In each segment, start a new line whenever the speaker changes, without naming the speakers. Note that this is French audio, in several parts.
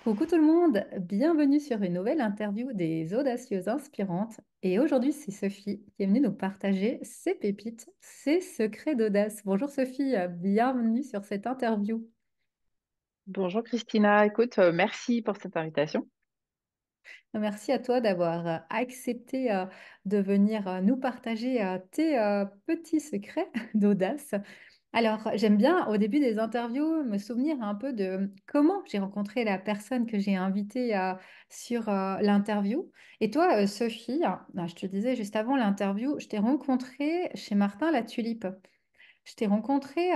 Coucou tout le monde, bienvenue sur une nouvelle interview des audacieuses inspirantes. Et aujourd'hui, c'est Sophie qui est venue nous partager ses pépites, ses secrets d'audace. Bonjour Sophie, bienvenue sur cette interview.
Bonjour Christina, écoute, merci pour cette invitation.
Merci à toi d'avoir accepté de venir nous partager tes petits secrets d'audace. Alors, j'aime bien au début des interviews me souvenir un peu de comment j'ai rencontré la personne que j'ai invitée sur l'interview. Et toi, Sophie, je te disais juste avant l'interview, je t'ai rencontrée chez Martin La Tulipe. Je t'ai rencontrée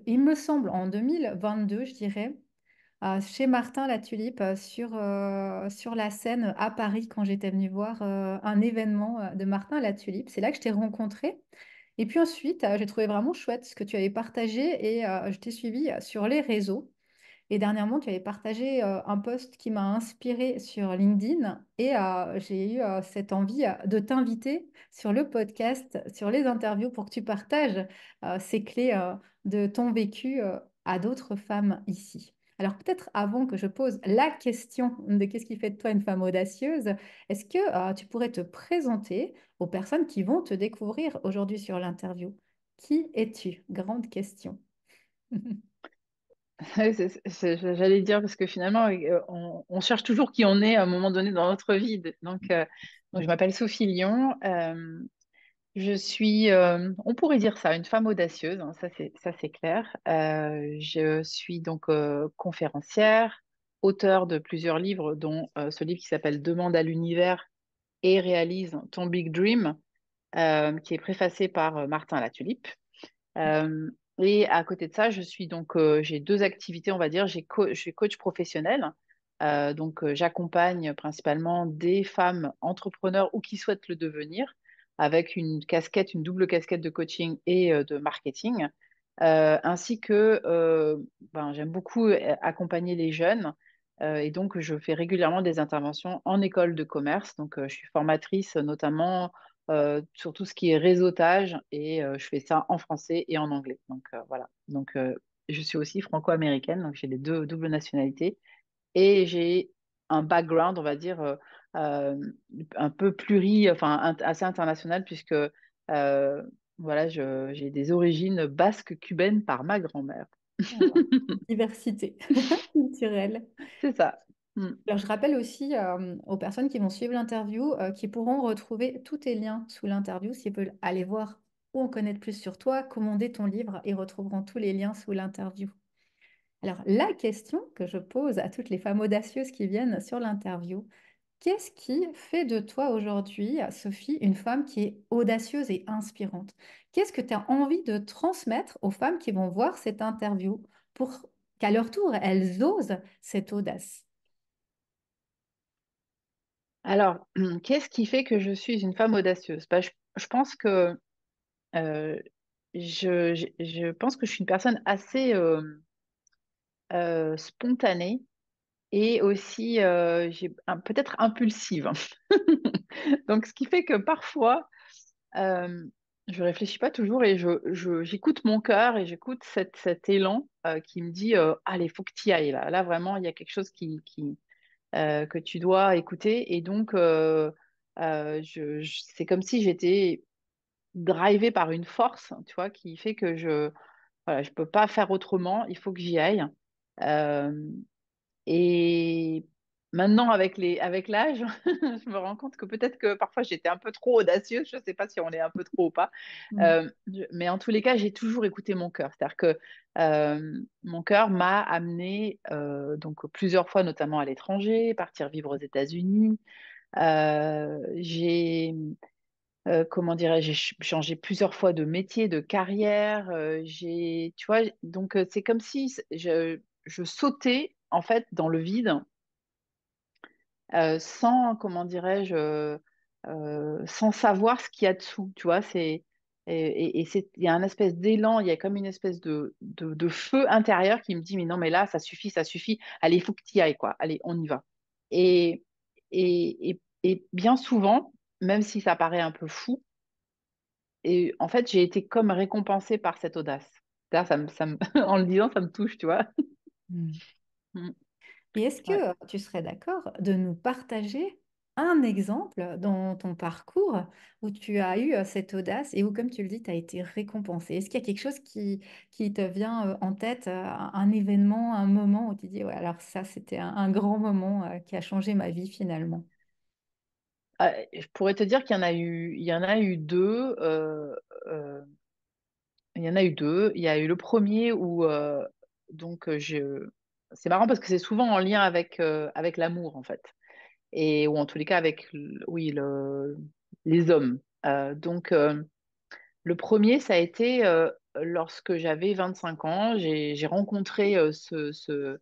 il me semble, en 2022, je dirais, chez Martin La Tulipe, sur la scène à Paris, quand j'étais venue voir un événement de Martin La Tulipe. C'est là que je t'ai rencontrée. Et puis ensuite, j'ai trouvé vraiment chouette ce que tu avais partagé et je t'ai suivi sur les réseaux. Et dernièrement, tu avais partagé un post qui m'a inspiré sur LinkedIn et j'ai eu cette envie de t'inviter sur le podcast, sur les interviews pour que tu partages ces clés de ton vécu à d'autres femmes ici. Alors peut-être avant que je pose la question de qu'est-ce qui fait de toi une femme audacieuse, est-ce que tu pourrais te présenter aux personnes qui vont te découvrir aujourd'hui sur l'interview? Qui es-tu? Grande question.
J'allais dire parce que finalement, on cherche toujours qui on est à un moment donné dans notre vie. Donc je m'appelle Sophie Lyon. Je suis, on pourrait dire ça, une femme audacieuse, hein, ça c'est clair. Je suis donc conférencière, auteure de plusieurs livres, dont ce livre qui s'appelle Demande à l'univers et réalise ton big dream, qui est préfacé par Martin Latulippe. Euh, et à côté de ça, j'ai deux activités, on va dire. Je suis coach professionnel. J'accompagne principalement des femmes entrepreneurs ou qui souhaitent le devenir avec une double casquette de coaching et de marketing. Ainsi que j'aime beaucoup accompagner les jeunes. Et donc, je fais régulièrement des interventions en école de commerce. Je suis formatrice notamment sur tout ce qui est réseautage et je fais ça en français et en anglais. Voilà. Je suis aussi franco-américaine, donc j'ai les deux doubles nationalités et j'ai un background, on va dire, euh, un peu assez international puisque voilà, j'ai des origines basques cubaines par ma grand-mère.
Voilà. Diversité culturelle.
C'est ça. Mm.
Alors, je rappelle aussi aux personnes qui vont suivre l'interview qui pourront retrouver tous tes liens sous l'interview s'ils veulent aller voir ou en connaître plus sur toi, commander ton livre, ils retrouveront tous les liens sous l'interview. Alors, la question que je pose à toutes les femmes audacieuses qui viennent sur l'interview, qu'est-ce qui fait de toi aujourd'hui, Sophie, une femme qui est audacieuse et inspirante? Qu'est-ce que tu as envie de transmettre aux femmes qui vont voir cette interview pour qu'à leur tour, elles osent cette audace?
Alors, qu'est-ce qui fait que je suis une femme audacieuse? Je pense que euh, je pense que je suis une personne assez spontanée et aussi peut-être impulsive. Donc, ce qui fait que parfois, euh, je réfléchis pas toujours et j'écoute mon cœur et j'écoute cet élan qui me dit allez, faut que tu y ailles là. Là, vraiment, il y a quelque chose que tu dois écouter. Et donc, c'est comme si j'étais drivée par une force, tu vois, qui fait que voilà, je peux pas faire autrement, il faut que j'y aille. Euh, et maintenant, avec l'âge, je me rends compte que peut-être que parfois j'étais un peu trop audacieuse. Je ne sais pas si on est un peu trop ou pas.
Mm.
Mais en tous les cas, j'ai toujours écouté mon cœur. C'est-à-dire que mon cœur m'a amené donc plusieurs fois, notamment à l'étranger, partir vivre aux États-Unis. J'ai comment dirais-je, j'ai changé plusieurs fois de métier, de carrière. Tu vois, donc c'est comme si je sautais en fait dans le vide sans, comment dirais-je, sans savoir ce qu'il y a dessous. Tu vois, il y a un espèce d'élan, il y a comme une espèce de feu intérieur qui me dit, mais non, mais là, ça suffit. Allez, il faut que tu y ailles, quoi. Allez, on y va. Et, et bien souvent, même si ça paraît un peu fou, et en fait, j'ai été comme récompensée par cette audace. En le disant, ça me touche, tu vois.
Mm.
Mm.
Et est-ce que
Ouais.
tu serais d'accord de nous partager un exemple dans ton parcours où tu as eu cette audace et où, comme tu le dis, tu as été récompensé? Est-ce qu'il y a quelque chose qui te vient en tête, un événement, un moment où tu dis, ouais, alors ça, c'était un grand moment qui a changé ma vie finalement?
Je pourrais te dire qu'il y en a eu, il y en a eu deux. Euh, il y en a eu deux. Il y a eu le premier où c'est marrant parce que c'est souvent en lien avec l'amour en fait, et ou en tous les cas avec oui les hommes. Le premier, ça a été lorsque j'avais 25 ans. J'ai rencontré ce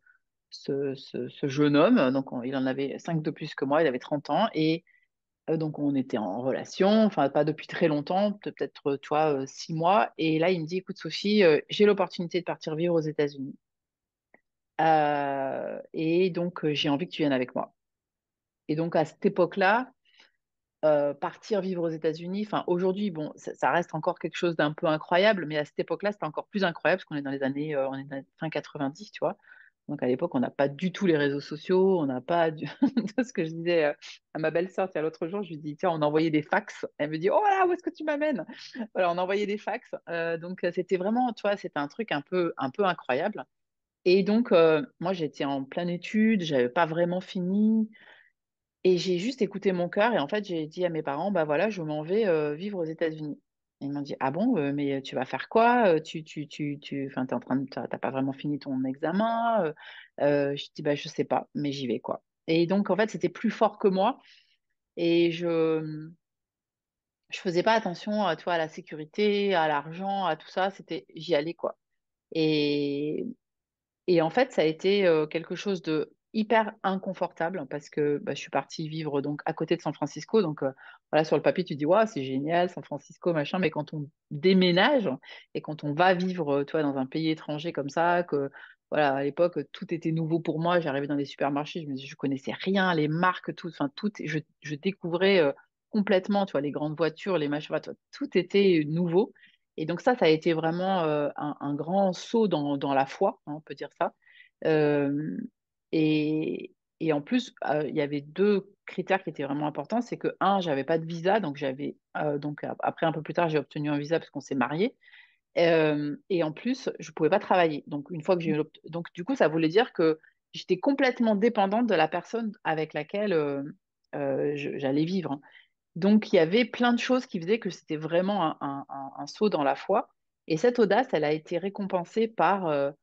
jeune homme. Donc, il en avait 5 de plus que moi, il avait 30 ans. Et donc, on était en relation, enfin, pas depuis très longtemps, peut-être, tu vois, 6 mois. Et là, il me dit, écoute, Sophie, j'ai l'opportunité de partir vivre aux États-Unis. Et donc, j'ai envie que tu viennes avec moi. Et donc, à cette époque-là, partir vivre aux États-Unis. Enfin, aujourd'hui, bon, ça reste encore quelque chose d'un peu incroyable, mais à cette époque-là, c'était encore plus incroyable parce qu'on est dans les années, on est dans les fin 90, tu vois. Donc à l'époque, on n'a pas du tout les réseaux sociaux, on n'a pas du... ce que je disais à ma belle-sœur, tiens, l'autre jour, je lui dis, tiens, on envoyait des fax. Elle me dit, oh là, où est-ce que tu m'amènes? Voilà, on envoyait des fax. C'était vraiment, tu vois, c'était un truc un peu incroyable. Et donc, moi, j'étais en pleine étude, j'avais pas vraiment fini. Et j'ai juste écouté mon cœur et en fait, j'ai dit à mes parents, bah voilà, je m'en vais vivre aux États-Unis. Et ils m'ont dit, ah bon, mais tu vas faire quoi? Enfin, t'as pas vraiment fini ton examen. Je dis, bah je sais pas, mais j'y vais quoi. Et donc, en fait, c'était plus fort que moi et je faisais pas attention à, toi, à la sécurité, à l'argent, à tout ça. J'y allais quoi. Et et en fait, ça a été quelque chose de hyper inconfortable parce que bah, je suis partie vivre donc à côté de San Francisco. Donc voilà, sur le papier, tu dis, waouh, c'est génial, San Francisco, machin. Mais quand on déménage et quand on va vivre, toi, dans un pays étranger comme ça, que voilà, à l'époque, tout était nouveau pour moi. J'arrivais dans les supermarchés, je connaissais rien, les marques, tout, enfin tout, je découvrais complètement, tu vois, les grandes voitures, les machins, enfin, tout était nouveau. Et donc ça a été vraiment un grand saut dans la foi, hein, on peut dire ça. Euh, et en plus, il y avait deux critères qui étaient vraiment importants. C'est que, un, j'avais pas de visa, donc après un peu plus tard, j'ai obtenu un visa parce qu'on s'est mariés. Et en plus, je pouvais pas travailler. Donc une fois que donc du coup, ça voulait dire que j'étais complètement dépendante de la personne avec laquelle j'allais vivre, hein. Donc, il y avait plein de choses qui faisaient que c'était vraiment un saut dans la foi. Et cette audace, elle a été récompensée parce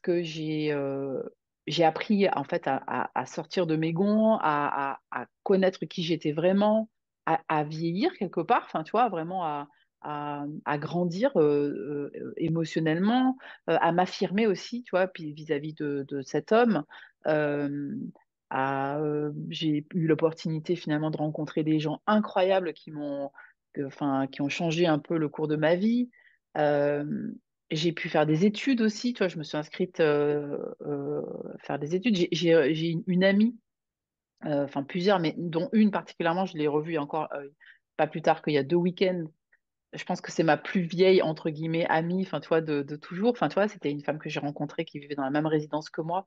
que j'ai appris en fait à sortir de mes gonds, à connaître qui j'étais vraiment, à vieillir quelque part, enfin, tu vois, vraiment à grandir émotionnellement, à m'affirmer aussi, tu vois, puis vis-à-vis de cet homme. Euh, j'ai eu l'opportunité finalement de rencontrer des gens incroyables enfin, qui ont changé un peu le cours de ma vie. Euh, j'ai pu faire des études aussi, tu vois, je me suis inscrite faire des études. J'ai une amie, enfin plusieurs, mais dont une particulièrement, je l'ai revue encore pas plus tard qu'il y a 2 week-ends. Je pense que c'est ma plus vieille, entre guillemets, amie, enfin, tu vois, de toujours. Enfin, tu vois, c'était une femme que j'ai rencontrée qui vivait dans la même résidence que moi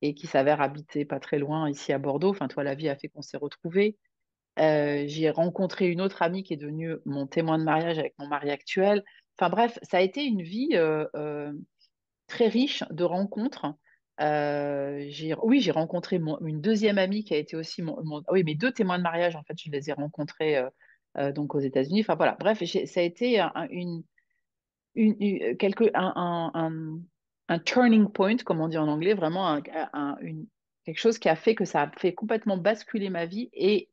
et qui s'avère habiter pas très loin ici à Bordeaux. Enfin, toi, la vie a fait qu'on s'est retrouvés. J'ai rencontré une autre amie qui est devenue mon témoin de mariage avec mon mari actuel. Enfin bref, ça a été une vie très riche de rencontres. Oui, j'ai rencontré une deuxième amie qui a été aussi ah oui, mes deux témoins de mariage, en fait, je les ai rencontrés donc aux États-Unis. Enfin voilà, bref, ça a été un turning point, comme on dit en anglais, vraiment quelque chose qui a fait que ça a fait complètement basculer ma vie et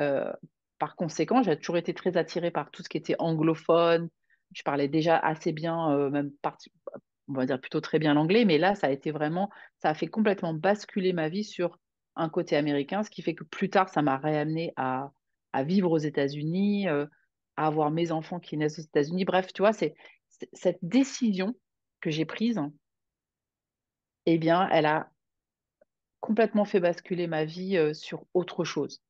euh, par conséquent, j'ai toujours été très attirée par tout ce qui était anglophone. Je parlais déjà assez bien, on va dire plutôt très bien l'anglais, mais là, ça a fait complètement basculer ma vie sur un côté américain, ce qui fait que plus tard, ça m'a réamené à vivre aux États-Unis, à avoir mes enfants qui naissent aux États-Unis. Bref, tu vois, c'est cette décision que j'ai prise, eh bien, elle a complètement fait basculer ma vie sur autre chose.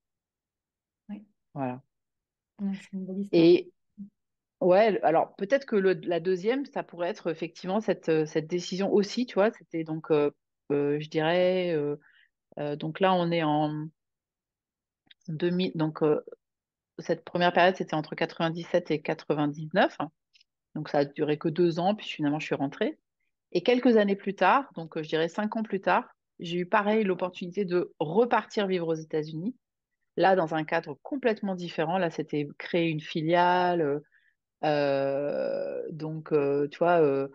Oui,
Voilà.
ouais, c'est une belle histoire.
Et ouais, alors peut-être que la deuxième, ça pourrait être effectivement cette décision aussi, tu vois. C'était donc je dirais. Donc là, on est en 2000. Donc cette première période, c'était entre 97 et 99. Donc ça a duré que 2 ans, puis finalement, je suis rentrée. Et quelques années plus tard, donc je dirais 5 ans plus tard, j'ai eu pareil l'opportunité de repartir vivre aux États-Unis. Là, dans un cadre complètement différent. Là, c'était créer une filiale. Donc, tu vois,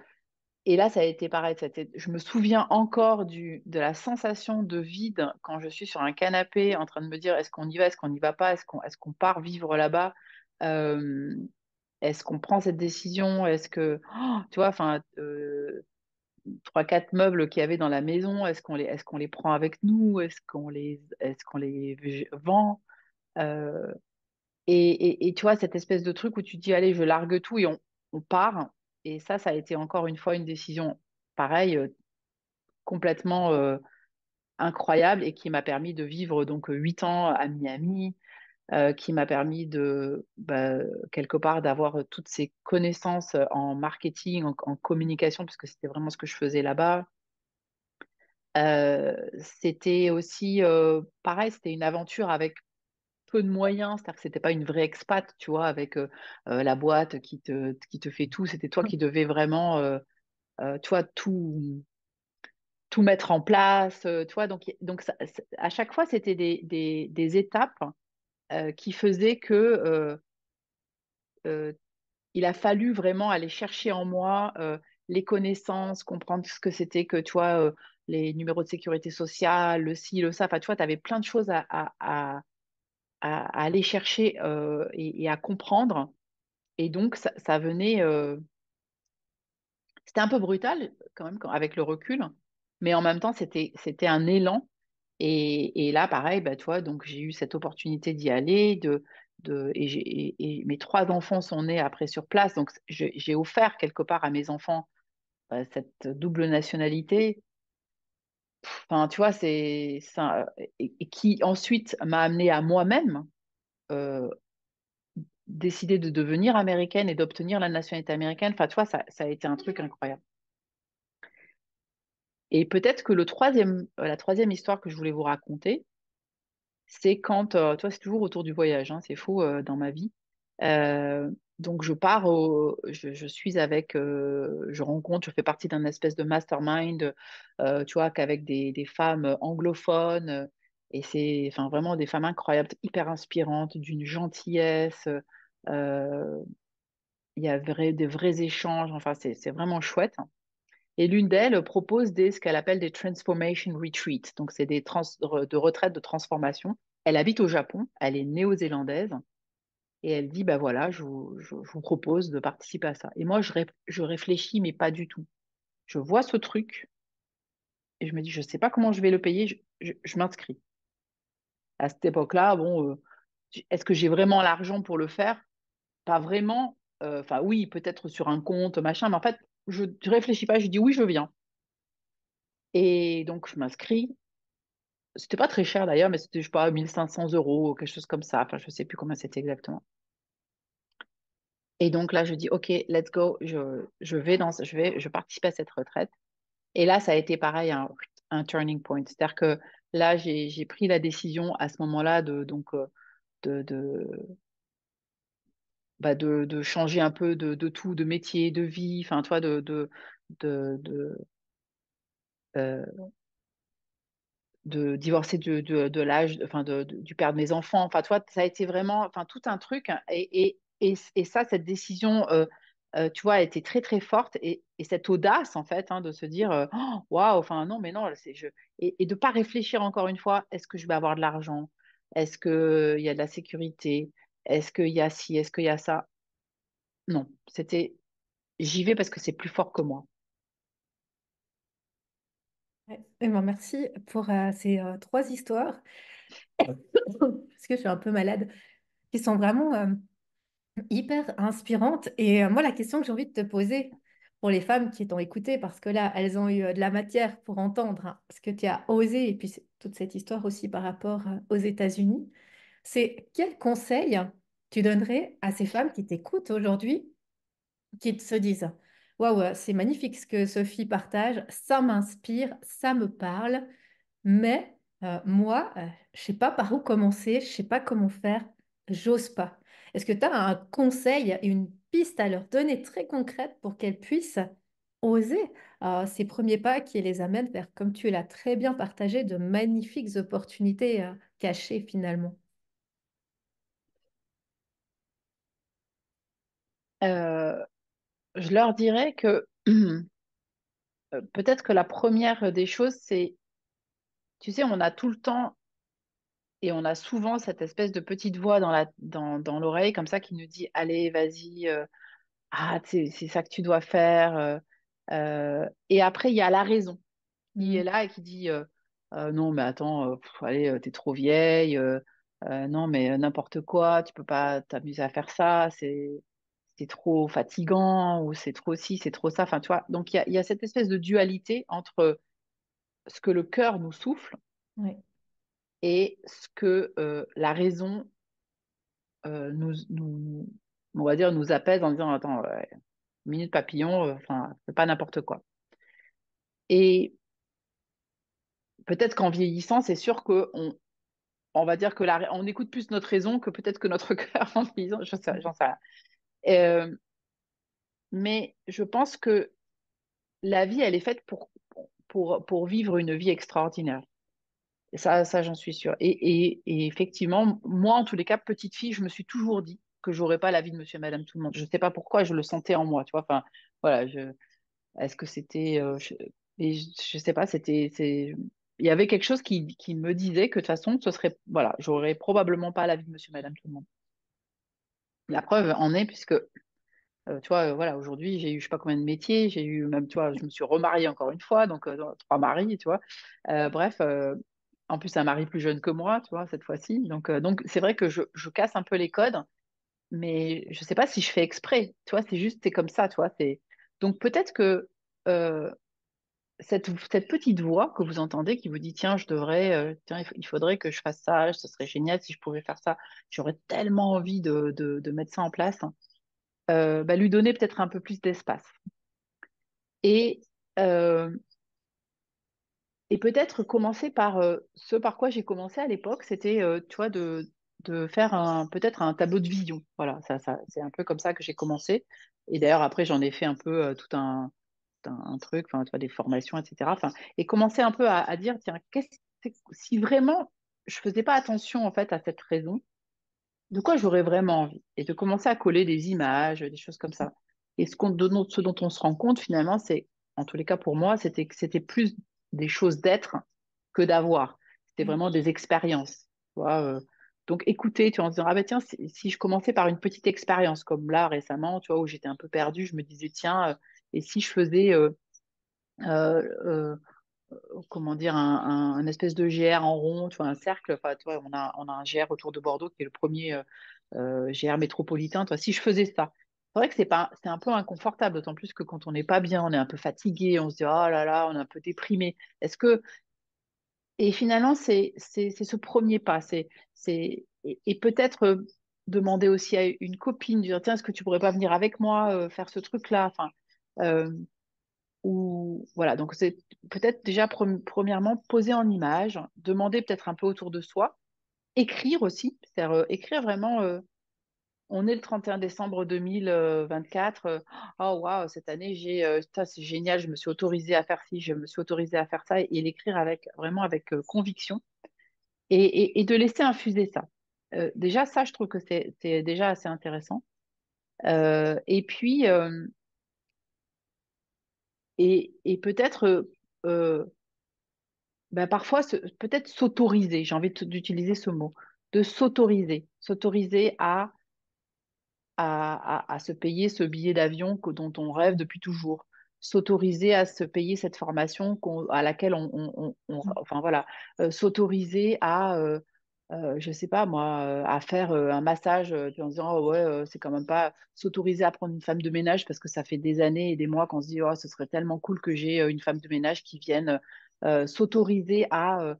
et là, ça a été pareil. Je me souviens encore de la sensation de vide quand je suis sur un canapé en train de me dire est-ce qu'on y va, est-ce qu'on n'y va pas, est-ce qu'on part vivre là-bas. Euh, Est-ce qu'on prend cette décision? Est-ce que, oh, tu vois, enfin, trois, quatre meubles qu'il y avait dans la maison, est-ce qu'on les prend avec nous? Est-ce qu'on les vend? Euh, et tu vois, cette espèce de truc où tu te dis, allez, je largue tout et on part. Et ça a été encore une fois une décision pareille, complètement incroyable et qui m'a permis de vivre donc 8 ans à Miami, qui m'a permis de, bah, quelque part, d'avoir toutes ces connaissances en marketing, en communication, puisque c'était vraiment ce que je faisais là-bas. C'était aussi, pareil, c'était une aventure avec peu de moyens, c'est-à-dire que c'était pas une vraie expat, tu vois, avec la boîte qui te fait tout. C'était toi qui devais vraiment, tu vois, tout mettre en place, tu vois. Donc à chaque fois, c'était des étapes qui faisaient que euh, il a fallu vraiment aller chercher en moi les connaissances, comprendre ce que c'était que, tu vois, les numéros de sécurité sociale, le ci, le ça. Enfin, tu vois, tu avais plein de choses à aller chercher et à comprendre. Et donc, ça venait. C'était un peu brutal, quand même, avec le recul, mais en même temps, c'était un élan. Et là, pareil, bah, tu vois, donc j'ai eu cette opportunité d'y aller. Et mes trois enfants sont nés après sur place. Donc, j'ai offert quelque part à mes enfants cette double nationalité. Enfin, tu vois, c'est ça. Et qui ensuite m'a amené à moi-même. euh, Décider de devenir américaine et d'obtenir la nationalité américaine, enfin, tu vois, ça a été un truc incroyable. Et peut-être que la troisième histoire que je voulais vous raconter, c'est quand, tu vois, c'est toujours autour du voyage, hein, c'est fou dans ma vie. Donc je suis avec, je rencontre, je fais partie d'un espèce de mastermind, tu vois, qu'avec des femmes anglophones, et c'est, enfin, vraiment des femmes incroyables, hyper inspirantes, d'une gentillesse. euh, il y a des vrais échanges, enfin, c'est vraiment chouette. Et l'une d'elles propose ce qu'elle appelle des transformation retreats. Donc, c'est de retraite de transformation. Elle habite au Japon, elle est néo-zélandaise, et elle dit, bah voilà, je vous propose de participer à ça. Et moi, je réfléchis, mais pas du tout. Je vois ce truc, et je me dis, je ne sais pas comment je vais le payer, je m'inscris. À cette époque-là, bon, est-ce que j'ai vraiment l'argent pour le faire? Pas vraiment. Enfin, oui, peut-être sur un compte, machin, mais en fait, je ne réfléchis pas, je dis oui, je viens. Et donc, je m'inscris. C'était pas très cher d'ailleurs, mais c'était, je sais pas, 1 500 € ou quelque chose comme ça. Enfin, je sais plus combien c'était exactement. Et donc là, je dis, OK, let's go. Je participe à cette retraite. Et là, ça a été pareil, un turning point. C'est-à-dire que là, j'ai pris la décision à ce moment-là de, de, de changer un peu de tout, de métier, de vie, enfin, toi, de, euh, de divorcer de l'âge, enfin du père de mes enfants. Enfin, tu vois, ça a été vraiment, enfin, tout un truc. Et ça, cette décision, tu vois, a été très très forte. Et cette audace, en fait, hein, de se dire, oh, waouh, enfin non, mais non, et de pas réfléchir encore une fois, est-ce que je vais avoir de l'argent? Est-ce qu'il y a de la sécurité? Est-ce qu'il y a ci? Est-ce qu'il y a ça? Non, j'y vais parce que c'est plus fort que moi.
Ouais. Eh ben, merci pour ces trois histoires, parce que je suis un peu malade, qui sont vraiment hyper inspirantes. Et moi, la question que j'ai envie de te poser pour les femmes qui t'ont écouté, parce que là, elles ont eu de la matière pour entendre ce que tu as osé, et puis toute cette histoire aussi par rapport aux États-Unis, c'est quel conseil tu donnerais à ces femmes qui t'écoutent aujourd'hui, qui se disent, Waouh, c'est magnifique ce que Sophie partage. Ça m'inspire, ça me parle. Mais moi, je sais pas par où commencer, je sais pas comment faire, j'ose pas. Est-ce que tu as un conseil et une piste à leur donner très concrète pour qu'elles puissent oser ces premiers pas qui les amènent vers, comme tu l'as très bien partagé, de magnifiques opportunités cachées finalement?
Euh, je leur dirais que peut-être que la première des choses, c'est, tu sais, on a tout le temps et on a souvent cette espèce de petite voix dans l'oreille comme ça qui nous dit, allez, vas-y, c'est ça que tu dois faire. Et après, il y a la raison qui est
Mm.
là et qui dit, non, mais attends, allez, t'es trop vieille, non, mais n'importe quoi, tu peux pas t'amuser à faire ça, c'est trop fatigant ou c'est trop ci, c'est trop ça. Enfin, tu vois, donc il y a cette espèce de dualité entre ce que le cœur nous souffle
Ouais.
et ce que la raison on va dire, nous apaise en disant, attends, minute papillon, enfin, c'est pas n'importe quoi. Et peut-être qu'en vieillissant, c'est sûr on va dire que on écoute plus notre raison que peut-être que notre cœur en vieillissant, j'en sais rien. Euh, mais je pense que la vie, elle est faite pour vivre une vie extraordinaire. Et ça j'en suis sûre. Et effectivement, moi, en tous les cas, petite fille, je me suis toujours dit que j'aurais pas la vie de monsieur et madame tout le monde. Je sais pas pourquoi, je le sentais en moi, tu vois. Enfin, voilà, est-ce que c'était. Et je sais pas, il y avait quelque chose qui me disait que de toute façon, ce serait. Voilà, j'aurais probablement pas la vie de monsieur et madame tout le monde. La preuve en est, puisque tu vois, voilà, aujourd'hui, j'ai eu je sais pas combien de métiers, j'ai eu même, tu vois, je me suis remariée encore une fois, donc trois maris, tu vois. Bref, en plus, un mari plus jeune que moi, tu vois, cette fois-ci. Donc c'est vrai que je casse un peu les codes, mais je sais pas si je fais exprès, tu vois, c'est juste, c'est comme ça, tu vois. Donc peut-être que euh, cette petite voix que vous entendez qui vous dit, tiens, tiens, il faudrait que je fasse ça, ce serait génial si je pouvais faire ça, j'aurais tellement envie de mettre ça en place, hein. Bah, lui donner peut-être un peu plus d'espace. Et, euh, et peut-être commencer par ce par quoi j'ai commencé à l'époque, c'était, tu vois, de faire peut-être un tableau de vision. Voilà, c'est un peu comme ça que j'ai commencé. Et d'ailleurs, après, j'en ai fait un peu un truc, enfin, tu vois, des formations, etc. Enfin, et commencer un peu à dire, tiens, si vraiment je faisais pas attention, en fait, à cette raison, de quoi j'aurais vraiment envie et de commencer à coller des images, des choses comme ça. Et ce dont on se rend compte finalement, c'est, en tous les cas pour moi, c'était que c'était plus des choses d'être que d'avoir. C'était
Ouais.
vraiment des expériences. Tu vois, donc écouter, tu vois, en se disant, ah ben tiens, si je commençais par une petite expérience, comme là récemment, tu vois, où j'étais un peu perdue, je me disais, tiens, et si je faisais, euh, euh, comment dire, un espèce de GR en rond, tu vois, un cercle, enfin, tu vois, on a un GR autour de Bordeaux qui est le premier GR métropolitain. Toi, si je faisais ça, c'est vrai que c'est un peu inconfortable, d'autant plus que quand on n'est pas bien, on est un peu fatigué, on se dit, oh là là, on est un peu déprimé. Est-ce que, et finalement, c'est ce premier pas, et peut-être demander aussi à une copine, dire, tiens, est-ce que tu pourrais pas venir avec moi faire ce truc-là? Enfin, euh, ou voilà, donc c'est peut-être déjà premièrement poser en image, demander peut-être un peu autour de soi, écrire aussi, c'est-à-dire écrire vraiment. On est le 31 décembre 2024. Oh waouh, cette année ça c'est génial, je me suis autorisée à faire ci, je me suis autorisée à faire ça, et l'écrire vraiment avec conviction et de laisser infuser ça. Déjà ça, je trouve que c'est déjà assez intéressant. Et puis et peut-être euh, ben, parfois peut-être s'autoriser. J'ai envie d'utiliser ce mot, de s'autoriser à se payer ce billet d'avion dont on rêve depuis toujours, s'autoriser à se payer cette formation à laquelle enfin voilà, s'autoriser je sais pas moi, à faire un massage puis en se disant oh ouais, c'est quand même pas s'autoriser à prendre une femme de ménage parce que ça fait des années et des mois qu'on se dit oh ce serait tellement cool que j'ai une femme de ménage qui vienne s'autoriser à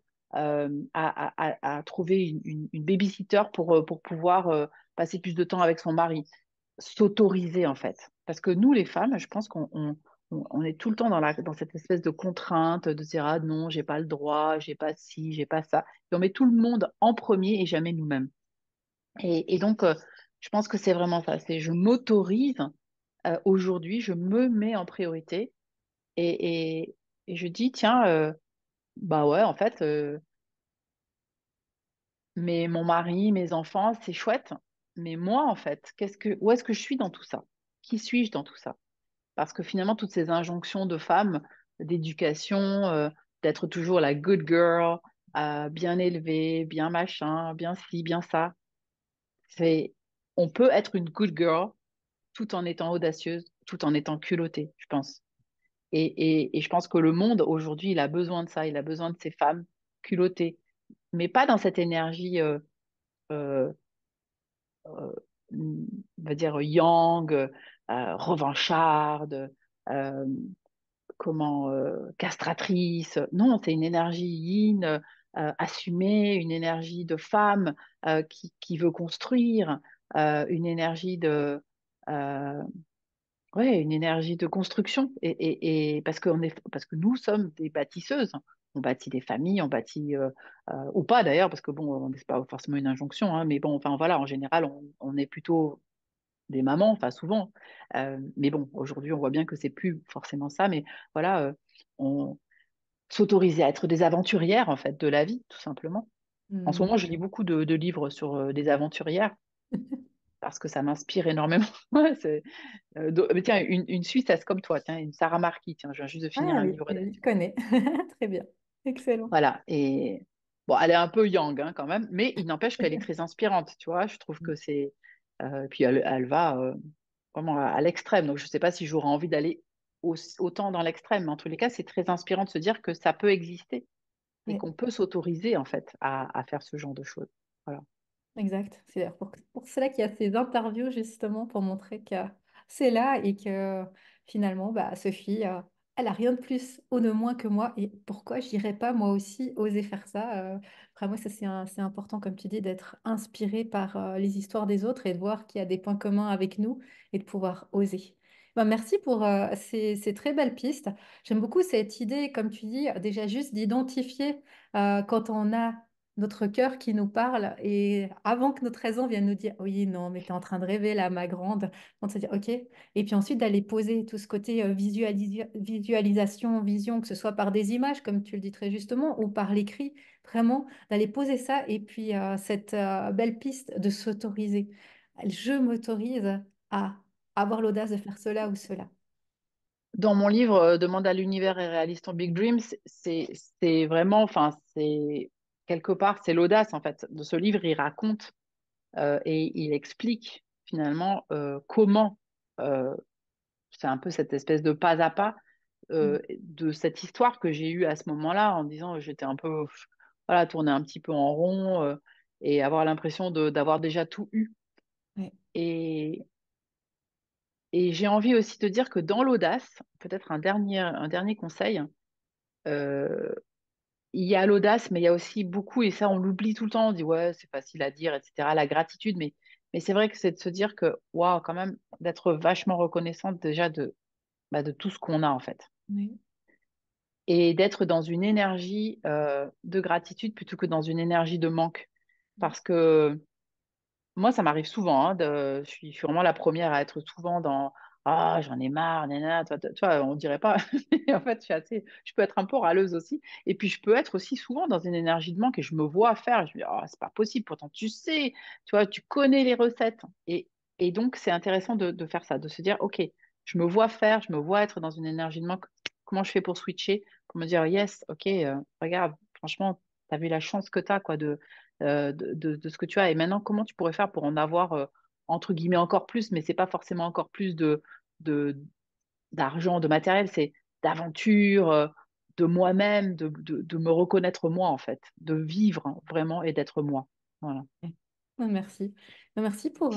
trouver une babysitter pour pouvoir passer plus de temps avec son mari, s'autoriser en fait. Parce que nous, les femmes, je pense qu'on est tout le temps dans cette espèce de contrainte de dire, ah non, j'ai pas le droit, j'ai pas ci, j'ai pas ça. Et on met tout le monde en premier et jamais nous-mêmes. Et donc, je pense que c'est vraiment ça. C'est je m'autorise aujourd'hui, je me mets en priorité et je dis, tiens, bah ouais, en fait, mais mon mari, mes enfants, c'est chouette. Mais moi, en fait, où est-ce que je suis dans tout ça? Qui suis-je dans tout ça? Parce que finalement, toutes ces injonctions de femmes, d'éducation, d'être toujours la good girl, bien élevée, bien machin, bien ci, bien ça, c'est, on peut être une good girl tout en étant audacieuse, tout en étant culottée, je pense. Et je pense que le monde aujourd'hui, il a besoin de ça, il a besoin de ces femmes culottées, mais pas dans cette énergie, euh, euh, on va dire yang, revancharde, euh, castratrice. Non, c'est une énergie yin, assumée, une énergie de femme qui veut construire, une énergie euh, ouais, une énergie de construction. Et parce que nous sommes des bâtisseuses. On bâtit des familles, on bâtit, ou pas d'ailleurs, parce que bon, c'est pas forcément une injonction, hein, mais bon, enfin voilà, en général, on est plutôt des mamans, enfin souvent. Mais bon, aujourd'hui, on voit bien que c'est plus forcément ça, mais voilà, on s'autoriser à être des aventurières, en fait, de la vie, tout simplement. En ce
Hmm.
moment, je lis beaucoup de livres sur des aventurières parce que ça m'inspire énormément. Ouais, mais tiens, une Suissesse comme toi, tiens, une Sarah Marquis, tiens, je viens juste de finir
Ah
un
oui,
livre d'elle.
je connais. Très bien. Excellent.
Voilà, et bon, elle est un peu young hein, quand même, mais il n'empêche qu'elle est très inspirante, tu vois, je trouve que c'est... puis elle va vraiment à l'extrême, donc je ne sais pas si j'aurais envie d'aller autant dans l'extrême, mais en tous les cas, c'est très inspirant de se dire que ça peut exister et
Oui.
qu'on peut s'autoriser en fait à faire ce genre de choses. Voilà.
Exact. C'est d'ailleurs pour cela qu'il y a ces interviews, justement, pour montrer que c'est là et que finalement, bah, Sophie, elle a rien de plus ou de moins que moi. Et pourquoi je n'irais pas moi aussi oser faire ça? Après, moi, ça, c'est important, comme tu dis, d'être inspiré par les histoires des autres et de voir qu'il y a des points communs avec nous et de pouvoir oser. Bah, merci pour ces très belles pistes. J'aime beaucoup cette idée, comme tu dis, déjà juste d'identifier quand on a notre cœur qui nous parle et avant que notre raison vienne nous dire oui, non, mais tu es en train de rêver là, ma grande, on se dit ok. Et puis ensuite d'aller poser tout ce côté visualisation, vision, que ce soit par des images, comme tu le dis très justement, ou par l'écrit, vraiment d'aller poser ça et puis cette belle piste de s'autoriser. Je m'autorise à avoir l'audace de faire cela ou cela.
Dans mon livre Demande à l'univers et réalise ton big dream, c'est vraiment, enfin, c'est quelque part, c'est l'audace en fait. De ce livre, il raconte et il explique finalement comment, c'est un peu cette espèce de pas à pas
Mm.
de cette histoire que j'ai eue à ce moment-là en disant j'étais un peu, voilà, tourner un petit peu en rond et avoir l'impression d'avoir déjà tout eu.
Ouais.
Et, et j'ai envie aussi de dire que dans l'audace, peut-être un dernier conseil, euh, il y a l'audace, mais il y a aussi beaucoup, et ça on l'oublie tout le temps, on dit ouais, c'est facile à dire, etc., la gratitude, mais c'est vrai que c'est de se dire que, waouh, quand même, d'être vachement reconnaissante déjà de tout ce qu'on a en fait.
Oui.
Et d'être dans une énergie de gratitude plutôt que dans une énergie de manque. Parce que moi, ça m'arrive souvent, hein, je suis vraiment la première à être souvent dans ah, j'en ai marre, nanana, tu vois, on dirait pas. Mais en fait, je peux être un peu râleuse aussi. Et puis, je peux être aussi souvent dans une énergie de manque et je me vois faire. Je me dis, oh, c'est pas possible. Pourtant, tu sais, tu vois, tu connais les recettes. Et donc, c'est intéressant de faire ça, de se dire, OK, je me vois faire, je me vois être dans une énergie de manque. Comment je fais pour switcher, pour me dire, yes, OK, regarde, franchement, tu as vu la chance que tu as, quoi, de ce que tu as. Et maintenant, comment tu pourrais faire pour en avoir, entre guillemets, encore plus, mais c'est pas forcément encore plus de, d'argent, de matériel, c'est d'aventure, de moi-même, de me reconnaître moi, en fait, de vivre hein, vraiment et d'être moi. Voilà.
Merci. Merci pour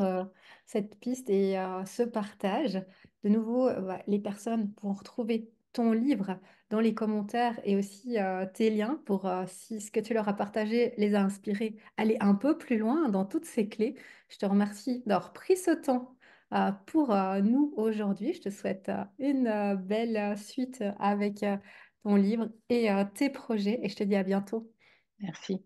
cette piste et ce partage. De nouveau, les personnes pourront retrouver ton livre dans les commentaires et aussi tes liens pour si ce que tu leur as partagé les a inspirés, aller un peu plus loin dans toutes ces clés. Je te remercie d'avoir pris ce temps pour nous aujourd'hui. Je te souhaite une belle suite avec ton livre et tes projets et je te dis à bientôt.
Merci.